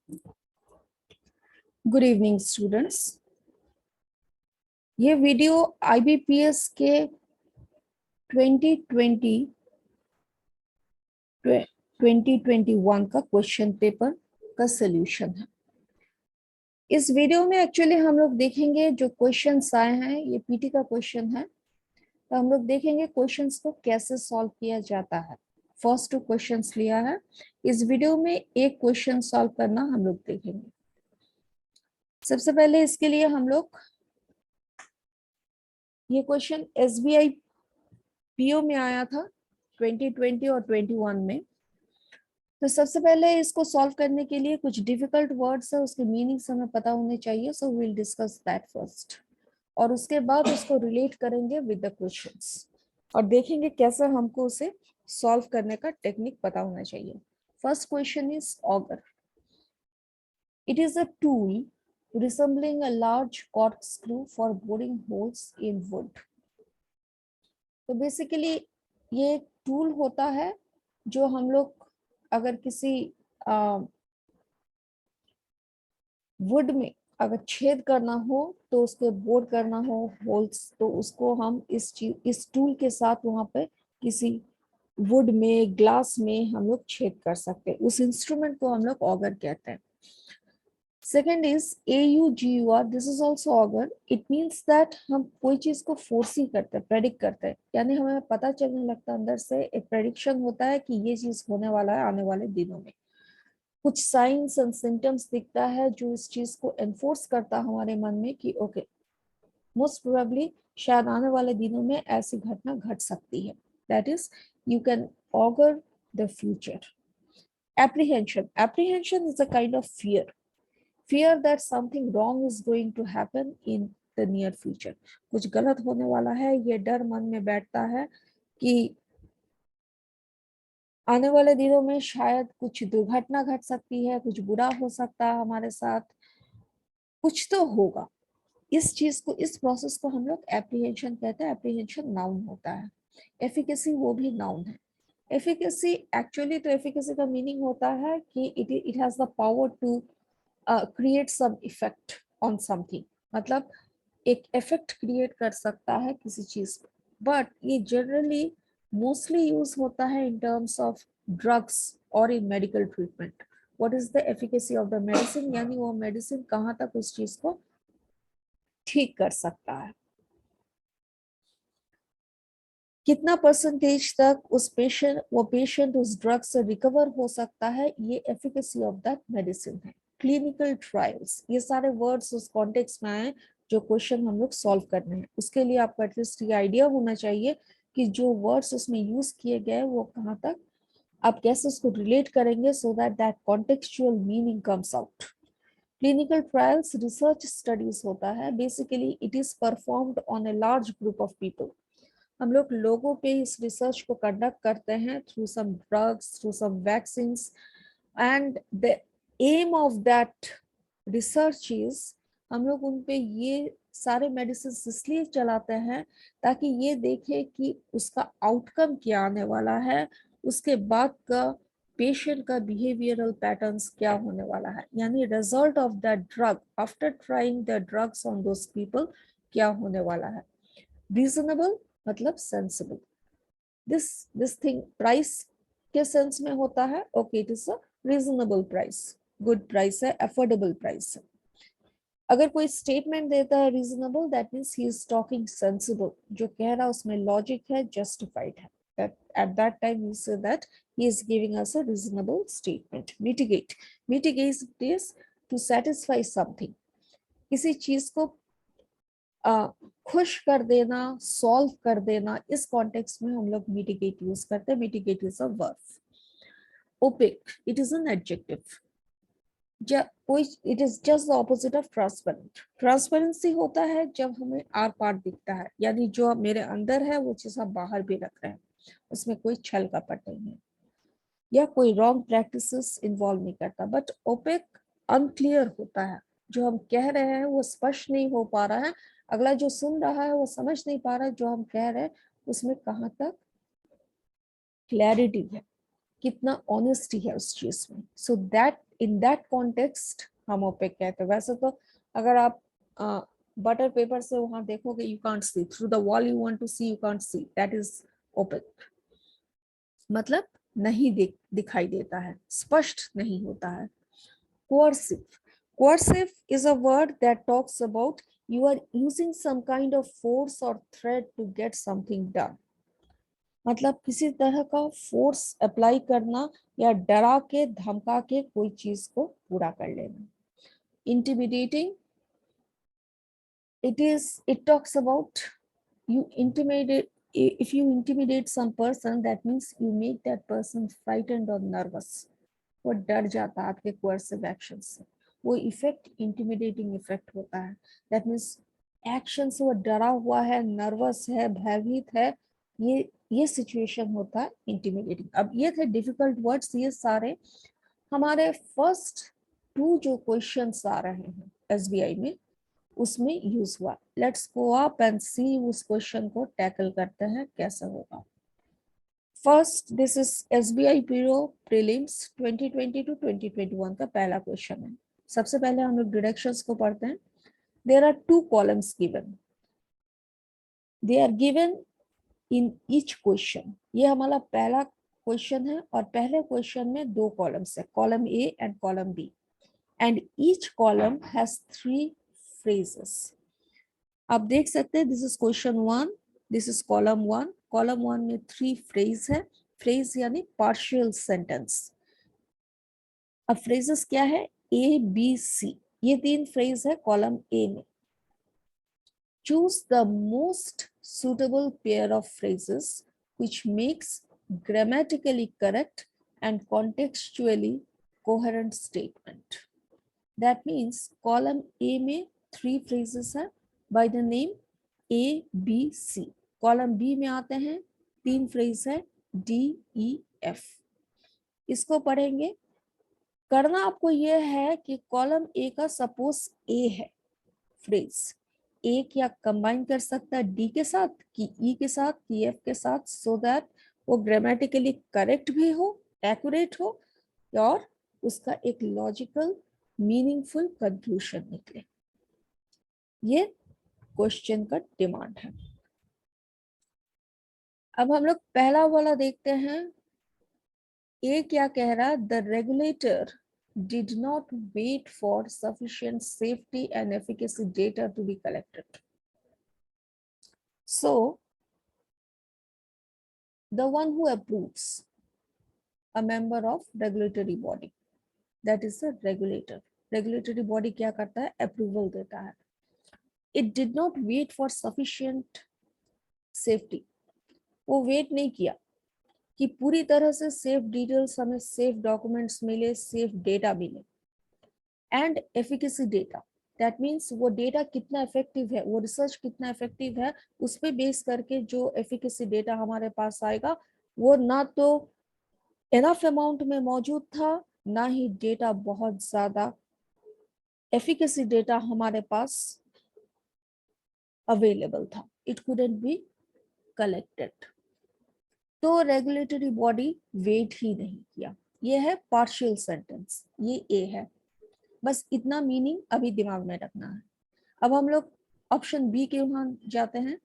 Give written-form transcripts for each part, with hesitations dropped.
Good evening students. ये video IBPS के 2021 का क्वेश्चन पेपर का सॉल्यूशन है। इस वीडियो में एक्चुअली हम लोग देखेंगे जो क्वेश्चंस आए हैं, ये पीटी का क्वेश्चन है, तो हम लोग देखेंगे क्वेश्चंस को कैसे सॉल्व किया जाता है। फर्स्ट 2 क्वेश्चंस लिया है, इस वीडियो में एक क्वेश्चन सॉल्व करना हम लोग देखेंगे। सबसे पहले इसके लिए हम लोग ये क्वेश्चन SBI PO में आया था 2020 और 21 में। तो सबसे पहले इसको सॉल्व करने के लिए कुछ डिफिकल्ट वर्ड्स है, उसके मीनिंग्स हमें पता होने चाहिए, so we will discuss that first, और उसके बाद उसको रिलेट करेंगे विद द क्वेश्चंस और देखेंगे कैसे हमको उसे सॉल्व करने का टेक्निक पता होना चाहिए। First question is auger. It is a tool resembling a large corkscrew for boring holes in wood. तो बेसिकली ये एक टूल होता है जो हम लोग अगर किसी वुड में अगर छेद करना हो तो उसके बोर करना हो होल्स, तो उसको हम इस टूल के साथ वहां पे किसी वुड में ग्लास में हम लोग छेद कर सकते हैं। उस इंस्ट्रूमेंट को हम लोग ऑगर कहते हैं। Second is AUGUR, this is also auger. It means that हम कोई चीज को फोर्स ही करते हैं, प्रेडिक्ट करते हैं, यानी हमें पता चलने लगता है, अंदर से एक प्रेडिक्शन होता है कि ये चीज होने वाला है आने वाले दिनों में। कुछ साइंस एंड सिम्टम्स दिखता है जो इस चीज को एनफोर्स करता है हमारे मन में कि ओके मोस्ट प्रोबेबली शायद आने वाले दिनों में ऐसी घटना घट सकती है। That is you can auger the future. Apprehension is a kind of fear that something wrong is going to happen in the near future. कुछ गलत होने वाला है, ये डर मन में बैठता है कि आने वाले दिनों में शायद कुछ दुर्घटना घट सकती है, कुछ बुरा हो सकता है हमारे साथ, कुछ तो होगा। इस चीज को, इस प्रोसेस को हम लोग एप्रीहेंशन कहते हैं। एप्रीहेंशन नाउन होता है, एफिकेसी वो भी नाउन है। एफिकेसी एक्चुअली, तो एफिकेसी का मीनिंग होता है कि it has the power to create some effect on something, मतलब एक इफेक्ट क्रिएट कर सकता है किसी चीज पे। बट ये जनरली मोस्टली यूज होता है इन टर्म्स ऑफ ड्रग्स और इन medical treatment. What is the efficacy of the medicine, यानी वो मेडिसिन कहाँ तक उस चीज को ठीक कर सकता है, कितना परसेंटेज तक वो पेशेंट उस ड्रग से रिकवर हो सकता है, ये एफिकेसी ऑफ दैट मेडिसिन है। क्लिनिकल ट्रायल्स, ये सारे वर्ड्स उस कॉन्टेक्स्ट में आए जो क्वेश्चन हम लोग सॉल्व करने हैं। उसके लिए आपको एटलीस्ट ये आइडिया होना चाहिए कि जो वर्ड्स उसमें यूज किए गए वो कहाँ तक आप कैसे उसको रिलेट करेंगे so that that contextual meaning comes out. Clinical trials research studies होता है। Basically it is performed on a large group of people. हम लोग लोगों पे इस रिसर्च को कंडक्ट करते हैं through some drugs, through some vaccines, and the aim of that research is हम लोग उन पे ये सारे मेडिसिन इसलिए चलाते हैं ताकि ये देखे कि उसका आउटकम क्या आने वाला है, उसके बाद का पेशेंट का बिहेवियरल पैटर्न्स क्या होने वाला है, यानी result of that drug after trying the drugs on those people क्या होने वाला है। रीजनेबल मतलब सेंसिबल। दिस थिंग प्राइस के सेंस में होता है, okay it is a reasonable price, good price है, अफोर्डेबल प्राइस है। अगर कोई स्टेटमेंट देता है reasonable, that means he is talking sensible, जो कह रहा है उसमें लॉजिक है, जस्टिफाइड है। At that time we say that he is giving us a reasonable statement. Mitigate is to satisfy something, किसी चीज को खुश कर देना, सॉल्व कर देना, इस कॉन्टेक्स्ट में हम लोग मिटिगेट यूज करते हैं। Mitigate is a verb. Opaque, it is an adjective. It is just the opposite of transparent. Transparency होता है जब हमें आर पार दिखता है, यानी जो मेरे अंदर है वो चीज हम बाहर भी रख रहे हैं, उसमें कोई छल कपट नहीं है या कोई रॉन्ग प्रैक्टिसेस इन्वॉल्व नहीं करता। बट ओपेक अनक्लियर होता है, जो हम कह रहे हैं वो स्पष्ट नहीं हो पा रहा है, अगला जो सुन रहा है वो समझ नहीं पा रहा है जो हम कह रहे हैं उसमें कहाँ तक क्लैरिटी है, कितना ऑनेस्टी है उस चीज में। So that in that context हम ओपेक कहते हैं। वैसे तो अगर आप बटर पेपर से वहां देखोगे, you can't see through the wall, you want to see, you can't see, that is opaque, मतलब नहीं दिखाई देता है, स्पष्ट नहीं होता है। Coercive. Coercive is a word that talks about you are using some kind of force or threat to get something done. मतलब किसी तरह का फोर्स अप्लाई करना या डरा के धमका के कोई चीज को पूरा कर लेना। Intimidating, it talks about you intimidate, if you intimidate some person, that means you make that person frightened or nervous. वो डर जाता है आपके coercive एक्शन से, वो इफेक्ट इंटिमिडेटिंग इफेक्ट होता है। दैट मीन्स एक्शन से वो डरा हुआ है, नर्वस है, भयभीत है, ये सिचुएशन होता है इंटिमिडेटिंग। अब ये थे डिफिकल्ट वर्ड्स, ये सारे हमारे फर्स्ट 2 जो क्वेश्चंस आ रहे हैं एसबीआई में उसमें यूज हुआ। लेट्स गो अप एंड सी उस क्वेश्चन को टैकल करते हैं कैसे होगा। First, this is SBI bureau prelims 2020 to 2021 का पहला क्वेश्चन है। सबसे पहले हम लोग डिरेक्शंस को पढ़ते हैं। There are 2 columns given, they are given in each question. ये हमारा पहला क्वेश्चन है और पहले क्वेश्चन में 2 कॉलम्स है, column A and column B, and each column has 3 phrases। आप देख सकते हैं, this is question 1, this is column 1। Column 1 में 3 फ्रेज है, फ्रेज यानी पार्शियल सेंटेंस। अब फ्रेजेस क्या है, ए बी सी, ये 3 फ्रेज है कॉलम ए में। Choose the most suitable pair of phrases which makes grammatically correct and contextually coherent statement. That means column A में 3 phrases है by the name A, B, C. column B में आते हैं 3 phrase है D, E, F. इसको पढ़ेंगे। करना आपको यह है कि कॉलम ए का सपोज ए है फ्रेज, ए क्या कंबाइन कर सकता है डी के साथ, कि ई के साथ, कि एफ के साथ, सो दैट वो ग्रामेटिकली करेक्ट भी हो, एक्यूरेट हो और उसका एक लॉजिकल मीनिंगफुल कंक्लूजन निकले। ये क्वेश्चन का डिमांड है। अब हम लोग पहला वाला देखते हैं। ए क्या कह रहा है, the regulator did not wait for sufficient safety and efficacy data to be collected. So, the one who approves, a member of regulatory body, that is the regulator. Regulatory body क्या करता है, approval देता है। It did not wait for sufficient safety. वो wait नहीं किया कि पूरी तरह से सेफ डिटेल्स हमें, सेफ डॉक्यूमेंट्स मिले, सेफ डेटा मिले। And efficacy data, that means वो डेटा कितना इफेक्टिव है, वो रिसर्च कितना इफेक्टिव है, उस पर बेस करके जो एफिकेसी डेटा हमारे पास आएगा वो ना तो एनफ अमाउंट में मौजूद था, ना ही डेटा बहुत ज्यादा एफिकेसी डेटा हमारे पास अवेलेबल था। It couldn't be collected. तो रेगुलेटरी बॉडी वेट ही नहीं किया। ये है पार्शियल सेंटेंस, ये ए है। बस इतना मीनिंग अभी दिमाग में रखना है। अब हम लोग ऑप्शन बी के वहां जाते हैं।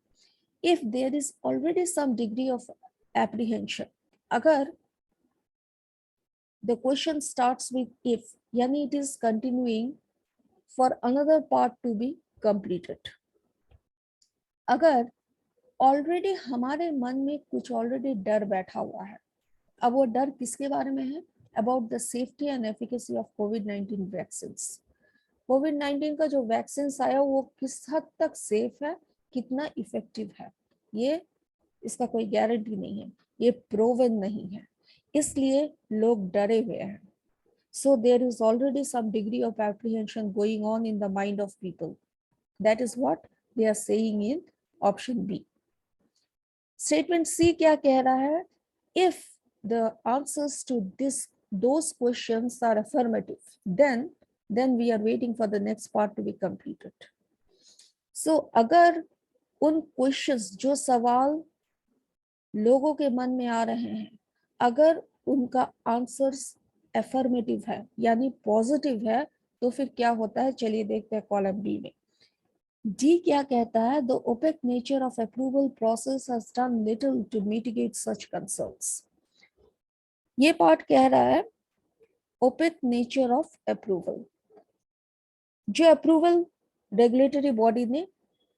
If there is already some degree of apprehension, अगर the question starts with if, यानी it is continuing for another part to be completed. अगर ऑलरेडी हमारे मन में कुछ ऑलरेडी डर बैठा हुआ है, अब वो डर किसके बारे में है, about the safety and efficacy of कोविड-19 वैक्सीन। कोविड-19 का जो वैक्सीन आया वो किस हद तक सेफ है, कितना इफेक्टिव है, ये इसका कोई गारंटी नहीं है, ये प्रूवन नहीं है, इसलिए लोग डरे हुए हैं। So there is already some degree of apprehension going on in the mind of people. That is what they are saying in option B. Statement C क्या कह रहा है, if the answers to those questions are affirmative, then we are waiting for the next part to be completed. So अगर उन questions, जो सवाल लोगों के मन में आ रहे हैं, अगर उनका आंसर्स एफर्मेटिव है यानी पॉजिटिव है तो फिर क्या होता है, चलिए देखते हैं कॉलम बी में। डी क्या कहता है, the opaque nature of approval process has done little to mitigate such concerns. ये पार्ट कह रहा है ओपेक नेचर ऑफ अप्रूवल, जो अप्रूवल रेगुलेटरी बॉडी ने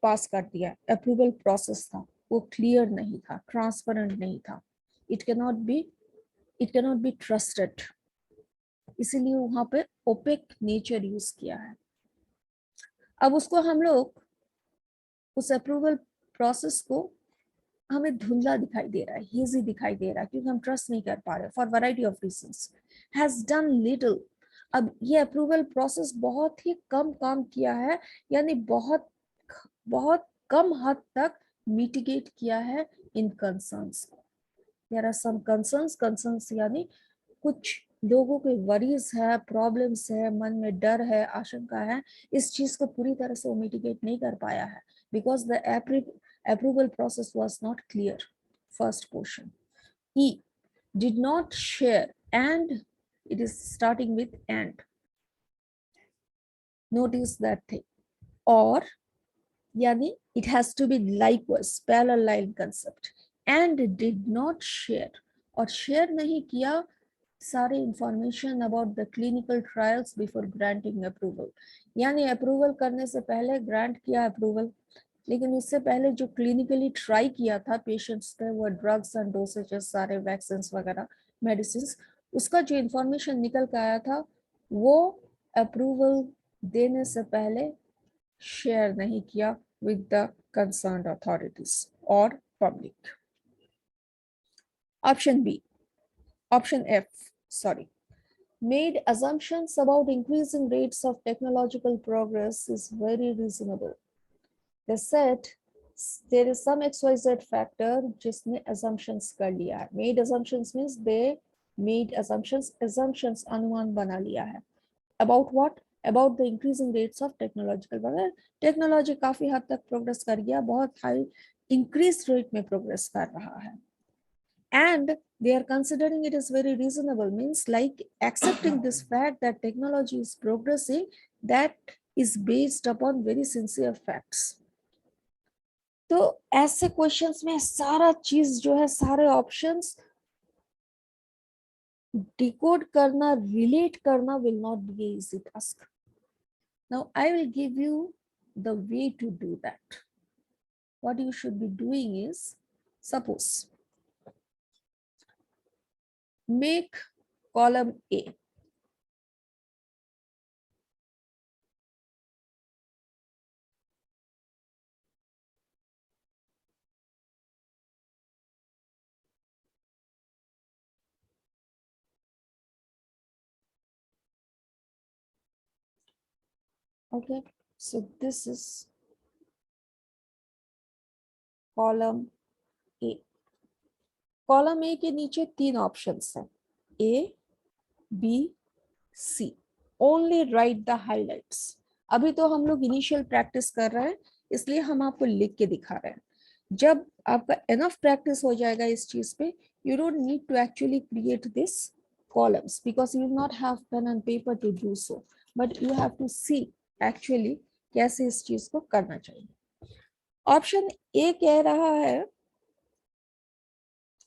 पास कर दिया, अप्रूवल प्रोसेस था वो क्लियर नहीं था, ट्रांसपेरेंट नहीं था, इट कैनॉट बी ट्रस्टेड, इसीलिए वहां पे ओपेक नेचर यूज किया है। अब उसको हम लोग उस अप्रूवल प्रोसेस को हमें धुंधला दिखाई दे रहा है, हेजी दिखाई दे रहा है, क्योंकि हम ट्रस्ट नहीं कर पा रहे for variety of reasons. Has done little, अब ये अप्रूवल प्रोसेस बहुत ही कम काम किया है, यानी बहुत बहुत कम हद तक मिटिगेट किया है इन कंसर्न्स को। देयर आर सम कंसर्न्स यानी कुछ लोगों के वरीज है, प्रॉब्लम्स है, मन में डर है, आशंका है, इस चीज को पूरी तरह से वो मिटिगेट नहीं कर पाया है because the approval process was not clear. First portion. E, did not share, and it is starting with and. Notice that thing. Or yani it has to be likewise, parallel line concept. And did not share, और share नहीं किया सारे information about the clinical trials before granting approval, यानी approval करने से पहले grant किया approval, लेकिन उससे पहले जो क्लिनिकली ट्राई किया था पेशेंट्स पे, वो ड्रग्स एंड डोसेजेस, सारे वैक्सीन वगैरह, मेडिसिन, उसका जो इंफॉर्मेशन निकल के आया था वो अप्रूवल देने से पहले शेयर नहीं किया विद द कंसर्न्ड अथॉरिटीज और public. Option F sorry, made assumptions about increasing rates of technological progress is very reasonable. They said there is some XYZ factor जिसने assumptions कर लिया है। Made assumptions means they made assumptions अनुमान बना लिया है। About what? About the increasing rates of technological progress. Technology काफी हद तक प्रोग्रेस कर गया, बहुत हाई इंक्रीज रेट में प्रोग्रेस कर रहा है। And they are considering it as very reasonable, means like accepting this fact that technology is progressing, that is based upon very sincere facts. तो ऐसे क्वेश्चंस में सारा चीज जो है, सारे ऑप्शंस डिकोड करना, रिलेट करना will not be an easy task. Now I will give you the way to do that. What you should be doing is, suppose make column A okay, so this is column A. Column A के नीचे 3 options हैं, A B C. Only write the highlights. अभी तो हम लोग initial practice कर रहे हैं, इसलिए हम आपको लिख के दिखा रहे हैं। जब आपका एनफ प्रैक्टिस हो जाएगा इस चीज पे, you don't need to actually create this columns because you not have pen and paper to do so, but you have to see actually कैसे इस चीज को करना चाहिए। ऑप्शन ए कह रहा है,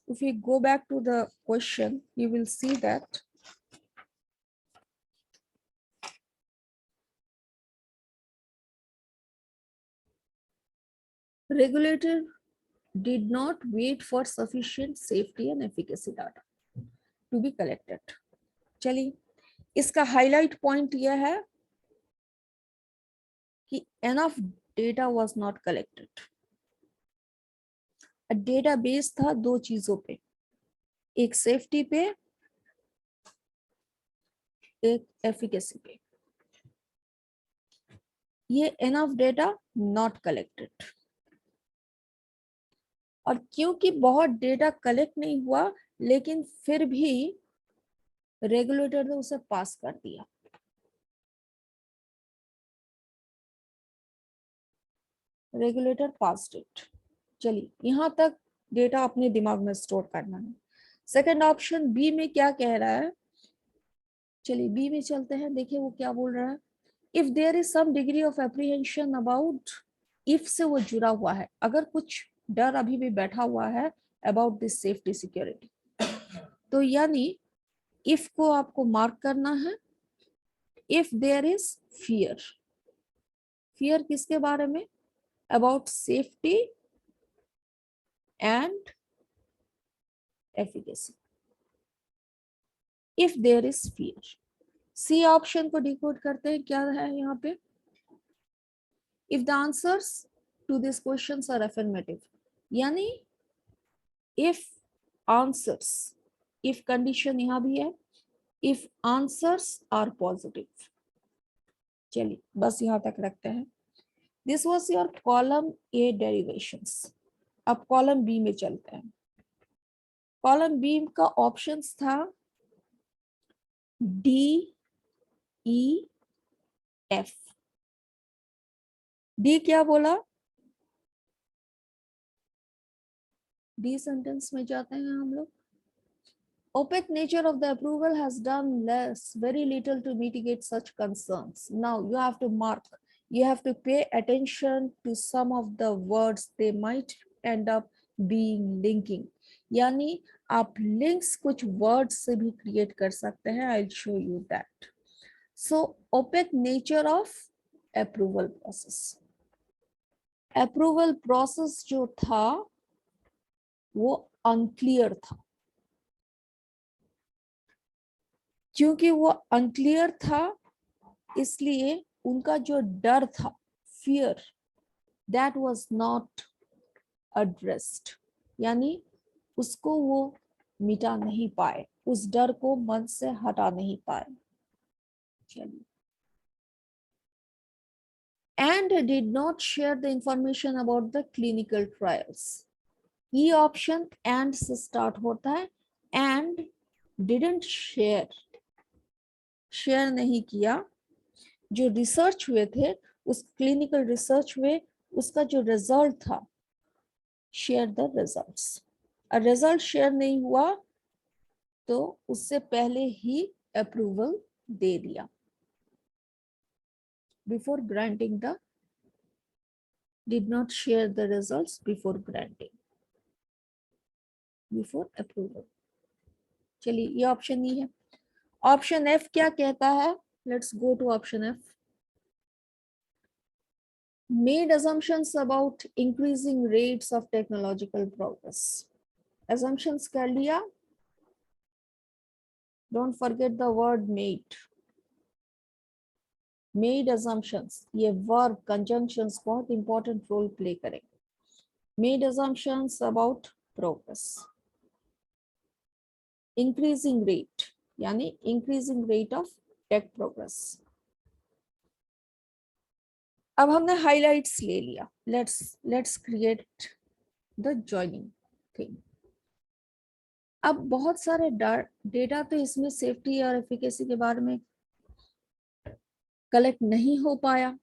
if we go back to the question, you will see that regulator did not wait for sufficient safety and efficacy data to be collected. चलिए, इसका हाईलाइट पॉइंट यह है कि enough data was not collected. Data base था 2 चीजों पे, एक safety पे, एक एफिकेसी पे। ये enough data not collected, और क्योंकि बहुत डेटा कलेक्ट नहीं हुआ, लेकिन फिर भी रेगुलेटर ने उसे पास कर दिया। Regulator passed it. चलिए, यहां तक डेटा अपने दिमाग में स्टोर करना है। सेकंड ऑप्शन बी में क्या कह रहा है, चलिए बी में चलते हैं, देखिए वो क्या बोल रहा है। If there is some degree of apprehension about, if से वो जुड़ा हुआ है, अगर कुछ डर अभी भी बैठा हुआ है अबाउट दिस सेफ्टी सिक्योरिटी, तो यानी इफ को आपको मार्क करना है। If there is fear, fear किसके बारे में, about safety and efficacy, if there is fear. C option को डिकोड करते हैं, क्या है यहाँ पे, if the answers to this questions are affirmative, यानी इफ आंसर्स, इफ कंडीशन यहाँ भी है, इफ आंसर्स आर पॉजिटिव। चलिए बस यहाँ तक रखते हैं। This was your column A derivations. अब कॉलम बी में चलते हैं। कॉलम बी का ऑप्शंस था डी ई एफ। डी क्या बोला, डी सेंटेंस में जाते हैं हम लोग। Opaque nature of the approval has done very little to mitigate such concerns. Now you have to mark, you have to pay attention to some of the words, they might end up being linking. यानी आप links कुछ words से भी create कर सकते हैं, I'll show you that. So opaque nature of approval process. Approval process जो था वो unclear था। क्योंकि वो अनक्लियर था, इसलिए उनका जो डर था, fear, that was not addressed, यानी उसको वो मिटा नहीं पाए, उस डर को मन से हटा नहीं पाए। चलिए, and did not share the information about the clinical trials. ये ऑप्शन and से स्टार्ट होता है, and didn't share, शेयर नहीं किया, जो रिसर्च हुए थे, उस क्लिनिकल रिसर्च में उसका जो रिजल्ट था, share the results. Result share नहीं हुआ तो उससे पहले ही अप्रूवल दे दिया, before granting the, did not share the results before granting, before approval. चलिए ये ऑप्शन नहीं है। ऑप्शन एफ क्या कहता है, let's go to option F. Made assumptions about increasing rates of technological progress. Assumptions कर लिया, don't forget the word made. Made assumptions, ये verb conjunctions बहुत important role play करेंगे। Made assumptions about progress. Increasing rate, यानी increasing rate of tech progress. अब हमने highlights ले लिया, let's create the joining thing. अब बहुत सारे डेटा तो इसमें सेफ्टी और एफिकेसी के बारे में कलेक्ट नहीं हो पाया,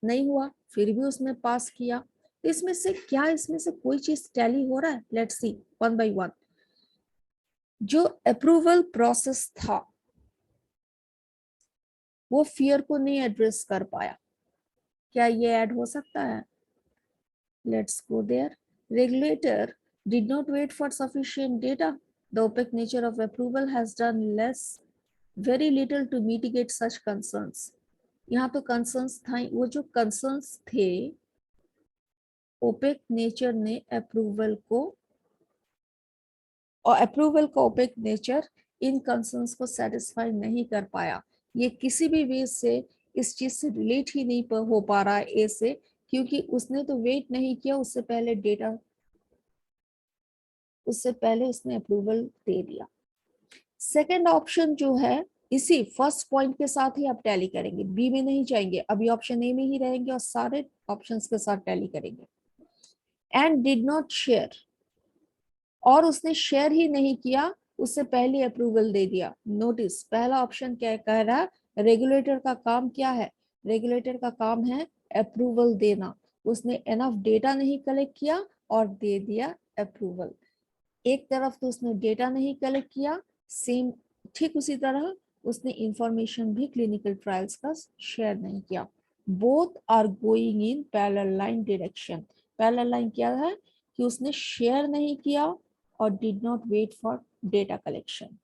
नहीं हुआ, फिर भी उसने पास किया। तो इसमें से क्या, इसमें से कोई चीज टैली हो रहा है, let's see one by one. जो अप्रूवल प्रोसेस था वो फियर को नहीं एड्रेस कर पाया, क्या ये ऐड हो सकता है, let's go there. Regulator did not wait for sufficient data. The opaque nature of approval has done very little to mitigate such concerns. यहाँ तो कंसर्न्स था, वो जो कंसर्न्स थे, ओपेक नेचर ने अप्रूवल को, और अप्रूवल का ओपेक नेचर इन कंसर्न्स को सेटिस्फाई नहीं कर पाया। ये किसी भी वे से इस चीज से रिलेट ही नहीं हो पा रहा है ए से, क्योंकि उसने तो वेट नहीं किया, उससे पहले डेटा, उससे पहले उसने अप्रूवल दे दिया। सेकेंड ऑप्शन जो है, इसी फर्स्ट पॉइंट के साथ ही आप टैली करेंगे, बी में नहीं जाएंगे, अभी ऑप्शन ए में ही रहेंगे और सारे ऑप्शंस के साथ टैली करेंगे। एंड डिड नॉट शेयर, और उसने शेयर ही नहीं किया, उससे पहले अप्रूवल दे दिया। नोटिस पहला ऑप्शन क्या कह रहा है, रेगुलेटर का काम क्या है, रेगुलेटर का काम है अप्रूवल देना। उसने एनफ डेटा नहीं कलेक्ट किया और दे दिया अप्रूवल। एक तरफ तो उसने डेटा नहीं कलेक्ट किया, सेम ठीक उसी तरह उसने इंफॉर्मेशन भी क्लिनिकल ट्रायल्स का शेयर नहीं किया। Both are going in parallel line direction. Parallel line क्या है कि उसने शेयर नहीं किया और did not wait for data collection.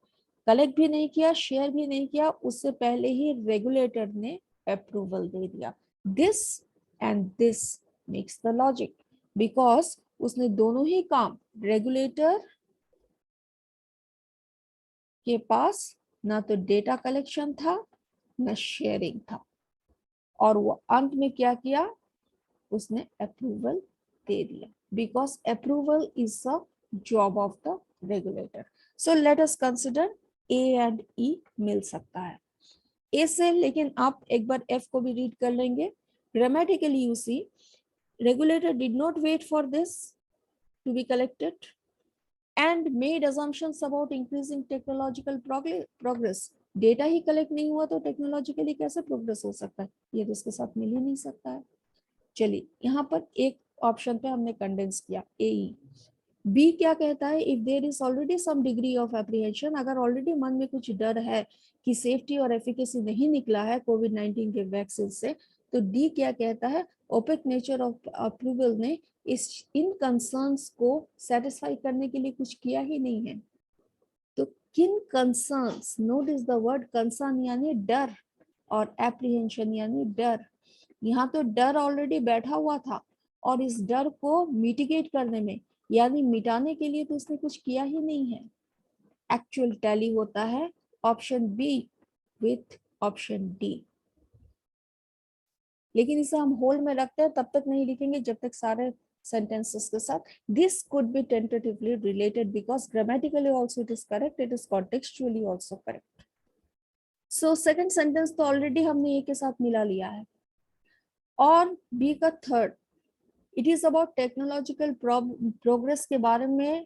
Collect भी नहीं किया, शेयर भी नहीं किया, उससे पहले ही रेगुलेटर ने अप्रूवल दे दिया। This and this makes the logic, because उसने दोनों ही काम, रेगुलेटर के पास ना तो डेटा कलेक्शन था ना शेयरिंग था, और वो अंत में क्या किया, उसने अप्रूवल दे दिया, because approval is the job of the regulator. So let us consider A and E मिल सकता है ए से, लेकिन आप एक बार एफ को भी रीड कर लेंगे। Grammatically you see regulator did not wait for this to be collected and made assumptions about increasing technological progress. Data he collect नहीं हुआ तो टेक्नोलॉजिकली कैसे प्रोग्रेस हो सकता है, ये तो उसके साथ मिल ही नहीं सकता है। चलिए यहाँ पर एक ऑप्शन पे हमने कंडेंस किया ए। बी क्या कहता है, if there is already some degree of apprehension, अगर ऑलरेडी मन में कुछ डर है कि सेफ्टी और एफिकेसी नहीं निकला है कोविड-19 के वैक्सीन से, तो डी क्या कहता है, ओपेक नेचर ऑफ अप्रूवल ने इन कंसर्न्स को सेटिस्फाई करने के लिए कुछ किया ही नहीं है। तो किन concerns, note is the word concern यानी डर और एप्रीहेंशन यानी डर। यहाँ तो डर ऑलरेडी बैठा हुआ था और इस डर को मिटिगेट करने में यानी मिटाने के लिए तो उसने कुछ किया ही नहीं है। एक्चुअल टैली होता है option B with option D, लेकिन इसे हम होल्ड में रखते हैं, तब तक नहीं लिखेंगे जब तक सारे sentences के साथ this could be tentatively related because grammatically also it is correct, it is contextually also correct. So second sentence तो already हमने ए के साथ मिला लिया है, और बी का third it is about technological progress के बारे में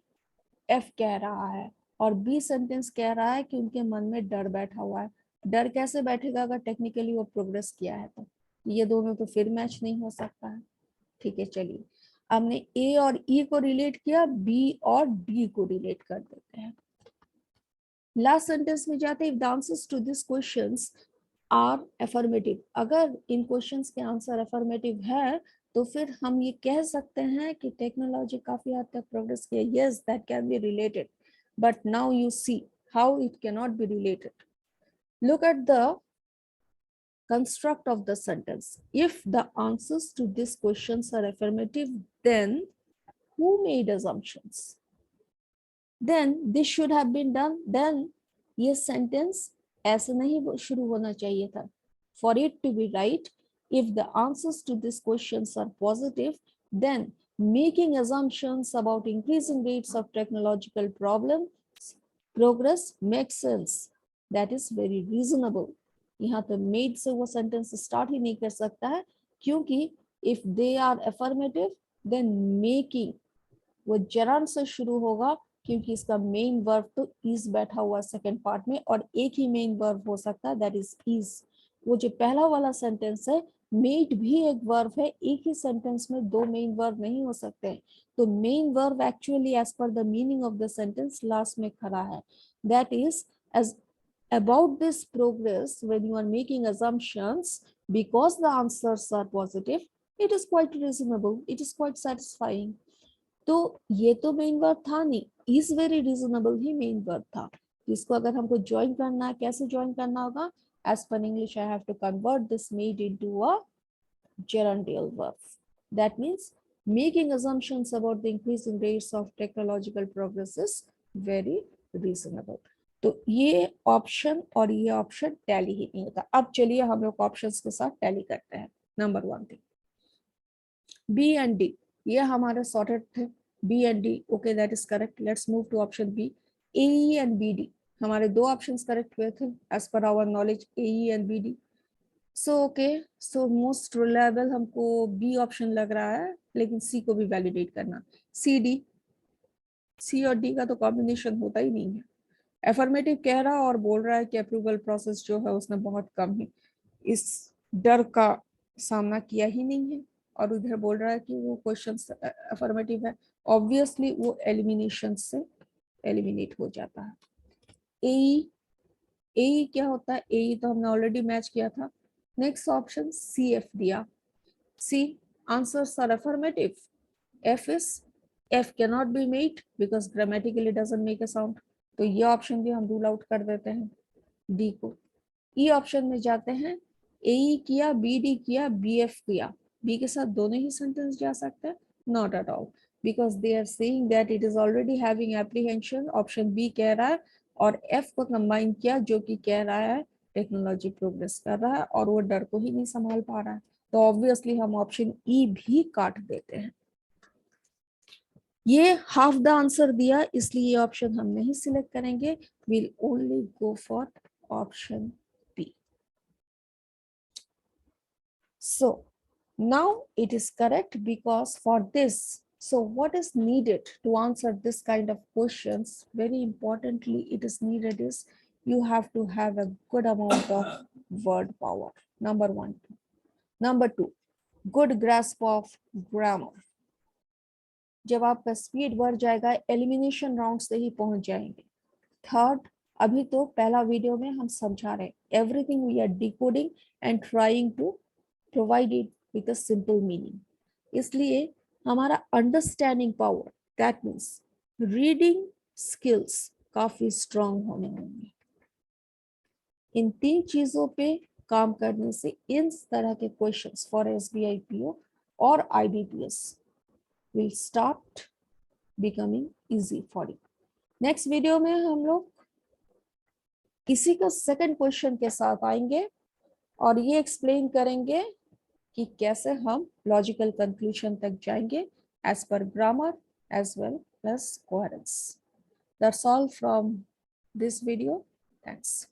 एफ कह रहा है, और बी सेंटेंस कह रहा है कि उनके मन में डर बैठा हुआ है। डर कैसे बैठेगा अगर टेक्निकली वो प्रोग्रेस किया है, तो ये दोनों तो फिर मैच नहीं हो सकता है। ठीक है, चलिए हमने ए और ई को रिलेट किया, बी और डी को रिलेट कर देते हैं। लास्ट सेंटेंस में जाते हैं, if the answers to this questions are affirmative, अगर इन क्वेश्चंस के आंसर अफर्मेटिव है तो फिर हम ये कह सकते हैं कि टेक्नोलॉजी काफी हद तक प्रोग्रेस की है। Yes, that can be related, but now you see how it can not be related. Look at the construct of the sentence. If the answers to these questions are affirmative, then who made assumptions? Then this should have been done. Then ये sentence ऐसे नहीं शुरू होना चाहिए था. For it to be right, if the answers to these questions are positive, then making assumptions about increasing rates of technological progress makes sense. That is very reasonable. यहाँ तो made से वो सेंटेंस स्टार्ट ही नहीं कर सकता है, क्योंकि if they are affirmative then making वो जरन से शुरू होगा, क्योंकि इसका मेन वर्ब तो इज बैठा हुआ सेकंड पार्ट में, और एक ही मेन वर्ब हो सकता है, दैट इज इज। वो जो पहला वाला सेंटेंस है, मेड भी एक वर्ब है, एक ही सेंटेंस में दो मेन वर्ब नहीं हो सकते, तो main verb actually as per the meaning of the sentence last में खड़ा है, that is as about this progress. When you are making assumptions because the answers are positive, it is quite reasonable, it is quite satisfying. तो ये तो main verb था नहीं, is very reasonable he main verb था, जिसको अगर हमको join करना है, कैसे ज्वाइन करना होगा, as per English I have to convert this made into a gerundial verb. That means making assumptions about the increasing rates of technological progress is very reasonable. तो ये ऑप्शन और ये ऑप्शन टैली ही नहीं होता। अब चलिए हम लोग ऑप्शंस के साथ टैली करते हैं। Number 1 thing, B and D, ये हमारे सॉर्टेड थे, B and D, okay that is correct. Let's move to option B, A and B D, हमारे दो ऑप्शंस करेक्ट हुए थे as per our knowledge, A and B D. So okay, so most reliable हमको B option लग रहा है, लेकिन सी को भी वैलिडेट करना। सी डी, सी और डी का तो कॉम्बिनेशन होता ही नहीं है। एफर्मेटिव कह रहा और बोल रहा है कि अप्रूवल प्रोसेस जो है उसने बहुत कम ही इस डर का सामना किया ही नहीं है, और उधर बोल रहा है कि वो क्वेश्चन अफर्मेटिव है, ऑब्वियसली वो एलिमिनेशन से एलिमिनेट हो जाता है। ए ए क्या होता है, ए तो हमने ऑलरेडी मैच किया था। नेक्स्ट ऑप्शन सी एफ दिया, C answers are affirmative, F is F can not be made because grammatically doesn't make a sound, तो ये ऑप्शन भी हम रूल आउट कर देते हैं डी को। ई ऑप्शन में जाते हैं, ए किया, बी डी किया, बी एफ किया, बी के साथ दोनों ही सेंटेंस जा सकते हैं, not at all, because they are saying that it is already having apprehension. Option B कह रहा है और एफ को कंबाइन किया जो कि कह रहा है टेक्नोलॉजी प्रोग्रेस कर रहा है और वो डर को ही नहीं संभाल पा रहा है, तो ऑब्वियसली हम ऑप्शन ई भी काट देते हैं। ये हाफ द आंसर दिया इसलिए ये ऑप्शन हम नहीं सिलेक्ट करेंगे, will only go for option B. So now it is correct because for this, so what is needed to answer this kind of questions, very importantly it is needed is you have to have a good amount of word power, number one. Number two, good grasp of grammar. जब आपका speed बढ़ जाएगा elimination round से ही पहुंच जाएंगे। Third, अभी तो पहला वीडियो में हम समझा रहे हैं everything we are decoding and trying to provide it with a simple meaning, इसलिए हमारा understanding power that means reading skills काफी स्ट्रांग होने होंगे। इन तीन चीजों पे काम करने से इन तरह के क्वेश्चंस फॉर एसबीआई पीओ और IBPS will start becoming easy for you. Next video में हम लोग इसी का सेकंड क्वेश्चन के साथ आएंगे और ये एक्सप्लेन करेंगे कि कैसे हम लॉजिकल कंक्लूजन तक जाएंगे as per grammar as well plus coherence. That's all from this video, thanks.